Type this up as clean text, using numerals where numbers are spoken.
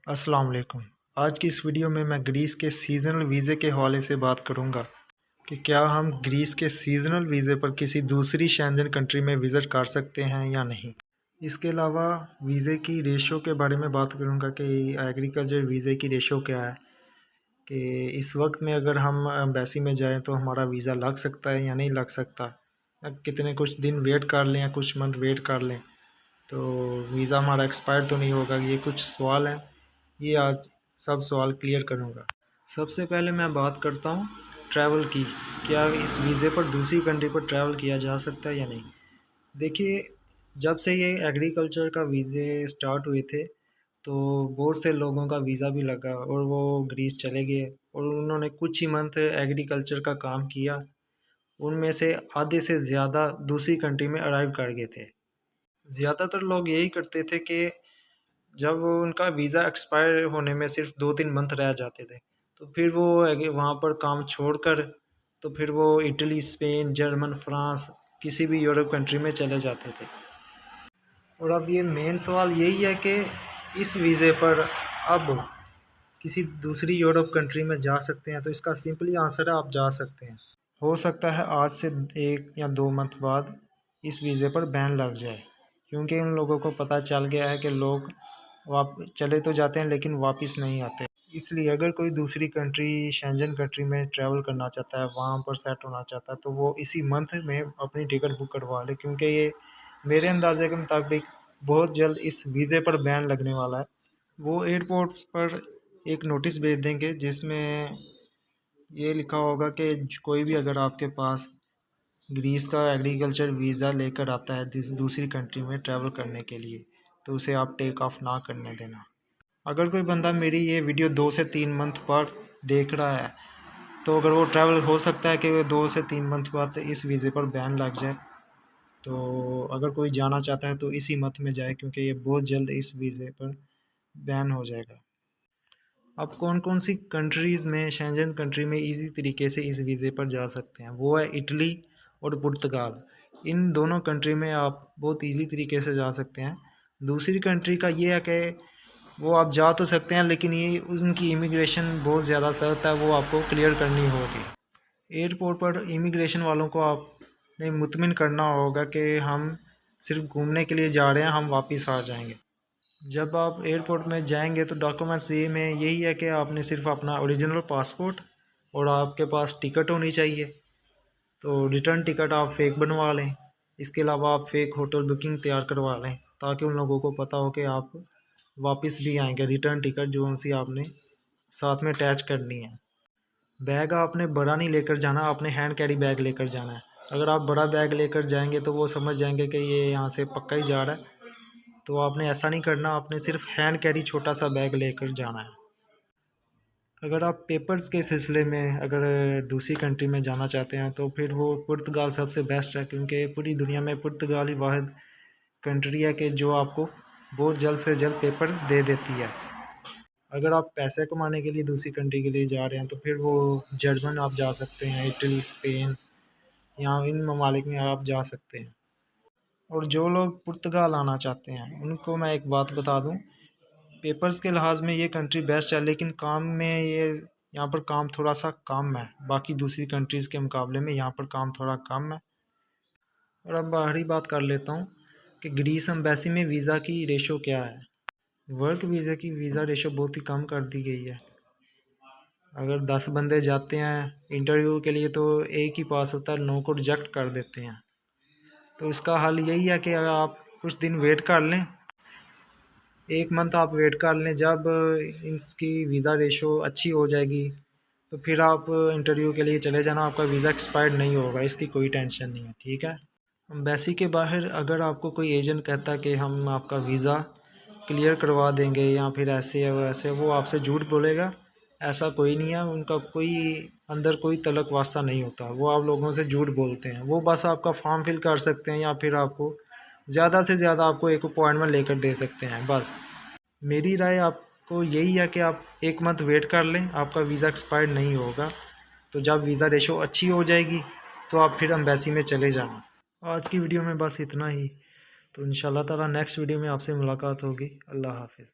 अस्सलाम वालेकुम। आज की इस वीडियो में मैं ग्रीस के सीज़नल वीज़े के हवाले से बात करूंगा कि क्या हम ग्रीस के सीज़नल वीज़े पर किसी दूसरी शेंजन कंट्री में विज़िट कर सकते हैं या नहीं। इसके अलावा वीज़े की रेशो के बारे में बात करूंगा कि एग्रीकल्चर वीज़े की रेशो क्या है, कि इस वक्त में अगर हम एम्बेसी में जाएं तो हमारा वीज़ा लग सकता है या नहीं लग सकता, या कितने कुछ दिन वेट कर लें या कुछ मंथ वेट कर लें तो वीज़ा हमारा एक्सपायर तो नहीं होगा। ये कुछ सवाल हैं, ये आज सब सवाल क्लियर करूँगा। सबसे पहले मैं बात करता हूँ ट्रैवल की, क्या इस वीज़े पर दूसरी कंट्री पर ट्रैवल किया जा सकता है या नहीं। देखिए, जब से ये एग्रीकल्चर का वीज़े स्टार्ट हुए थे तो बहुत से लोगों का वीज़ा भी लगा और वो ग्रीस चले गए और उन्होंने कुछ ही मंथ एग्रीकल्चर का काम किया। उनमें से आधे से ज़्यादा दूसरी कंट्री में अराइव कर गए थे। ज़्यादातर लोग यही करते थे कि जब उनका वीज़ा एक्सपायर होने में सिर्फ 2-3 मंथ रह जाते थे तो फिर वो वहाँ पर काम छोड़कर तो फिर वो इटली, स्पेन, जर्मन, फ्रांस किसी भी यूरोप कंट्री में चले जाते थे। और अब ये मेन सवाल यही है कि इस वीज़े पर अब किसी दूसरी यूरोप कंट्री में जा सकते हैं, तो इसका सिंपली आंसर है आप जा सकते हैं। हो सकता है 8 से 1 या 2 मंथ बाद इस वीज़े पर बैन लग जाए, क्योंकि इन लोगों को पता चल गया है कि लोग चले तो जाते हैं लेकिन वापस नहीं आते। इसलिए अगर कोई दूसरी कंट्री, शेंजन कंट्री में ट्रैवल करना चाहता है, वहाँ पर सेट होना चाहता है, तो वो इसी मंथ में अपनी टिकट बुक करवा ले, क्योंकि ये मेरे अंदाजे के मुताबिक बहुत जल्द इस वीज़े पर बैन लगने वाला है। वो एयरपोर्ट पर एक नोटिस भेज देंगे जिसमें ये लिखा होगा कि कोई भी अगर आपके पास ग्रीस का एग्रीकल्चर वीज़ा लेकर आता है दूसरी कंट्री में ट्रैवल करने के लिए, तो उसे आप टेक ऑफ ना करने देना। अगर कोई बंदा मेरी ये वीडियो 2 से 3 मंथ बाद देख रहा है तो अगर वो ट्रैवल हो सकता है कि 2 से 3 मंथ बाद इस वीज़े पर बैन लग जाए, तो अगर कोई जाना चाहता है तो इसी मंथ में जाए, क्योंकि ये बहुत जल्द इस वीज़े पर बैन हो जाएगा। अब कौन कौन सी कंट्रीज़ में, शेंजन कंट्री में इजी तरीके से इस वीज़े पर जा सकते हैं, वो है इटली और पुर्तगाल। इन दोनों कंट्री में आप बहुत इजी तरीके से जा सकते हैं। दूसरी कंट्री का ये है कि वो आप जा तो सकते हैं लेकिन ये उनकी इमिग्रेशन बहुत ज़्यादा सख्त है, वो आपको क्लियर करनी होगी। एयरपोर्ट पर इमिग्रेशन वालों को आपने मुतमिन करना होगा कि हम सिर्फ घूमने के लिए जा रहे हैं, हम वापस आ जाएंगे। जब आप एयरपोर्ट में जाएंगे तो डॉक्यूमेंट्स ये में यही है कि आपने सिर्फ अपना ओरिजिनल पासपोर्ट और आपके पास टिकट होनी चाहिए, तो रिटर्न टिकट आप फेक बनवा लें। इसके अलावा आप फेक होटल बुकिंग तैयार करवा लें ताकि उन लोगों को पता हो कि आप वापस भी आएंगे। रिटर्न टिकट जो उनसे आपने साथ में अटैच करनी है। बैग आपने बड़ा नहीं लेकर जाना, आपने हैंड कैरी बैग लेकर जाना है। अगर आप बड़ा बैग लेकर जाएंगे तो वो समझ जाएंगे कि ये यहाँ से पक्का ही जा रहा है, तो आपने ऐसा नहीं करना, आपने सिर्फ हैंड कैरी छोटा सा बैग लेकर जाना है। अगर आप पेपर्स के सिलसिले में अगर दूसरी कंट्री में जाना चाहते हैं तो फिर वो पुर्तगाल सबसे बेस्ट है, क्योंकि पूरी दुनिया में पुर्तगाल ही वाहिद कंट्री है कि जो आपको बहुत जल्द से जल्द पेपर दे देती है। अगर आप पैसे कमाने के लिए दूसरी कंट्री के लिए जा रहे हैं तो फिर वो जर्मन आप जा सकते हैं, इटली, स्पेन, यहाँ इन ममालिक में आप जा सकते हैं। और जो लोग पुर्तगाल आना चाहते हैं उनको मैं एक बात बता दूं, पेपर्स के लिहाज में ये कंट्री बेस्ट है, लेकिन काम में ये यहाँ पर काम थोड़ा सा कम है, बाकी दूसरी कंट्रीज़ के मुकाबले में यहाँ पर काम थोड़ा कम है। और अब बाहरी बात कर लेता हूँ कि ग्रीस एम्बेसी में वीज़ा की रेशो क्या है। वर्क वीज़ा की वीज़ा रेशो बहुत ही कम कर दी गई है। अगर 10 बंदे जाते हैं इंटरव्यू के लिए तो एक ही पास होता है, 9 को रिजेक्ट कर देते हैं। तो इसका हल यही है कि अगर आप कुछ दिन वेट कर लें, 1 मंथ आप वेट कर लें, जब इसकी वीज़ा रेशो अच्छी हो जाएगी तो फिर आप इंटरव्यू के लिए चले जाना, आपका वीज़ा एक्सपायर्ड नहीं होगा, इसकी कोई टेंशन नहीं है, ठीक है। एम्बेसी के बाहर अगर आपको कोई एजेंट कहता है कि हम आपका वीज़ा क्लियर करवा देंगे या फिर ऐसे है वैसे, वो आपसे झूठ बोलेगा। ऐसा कोई नहीं है, उनका कोई अंदर कोई तलक वास्ता नहीं होता, वो आप लोगों से झूठ बोलते हैं। वो बस आपका फॉर्म फिल कर सकते हैं या फिर आपको ज़्यादा से ज़्यादा आपको एक अपॉइंटमेंट लेकर दे सकते हैं, बस। मेरी राय आपको यही है कि आप 1 मंथ वेट कर लें, आपका वीज़ा एक्सपायर्ड नहीं होगा। तो जब वीज़ा रेशो अच्छी हो जाएगी तो आप फिर एम्बेसी में चले जाना। आज की वीडियो में बस इतना ही, तो इंशाल्लाह ताला नेक्स्ट वीडियो में आपसे मुलाकात होगी। अल्लाह हाफ़िज़।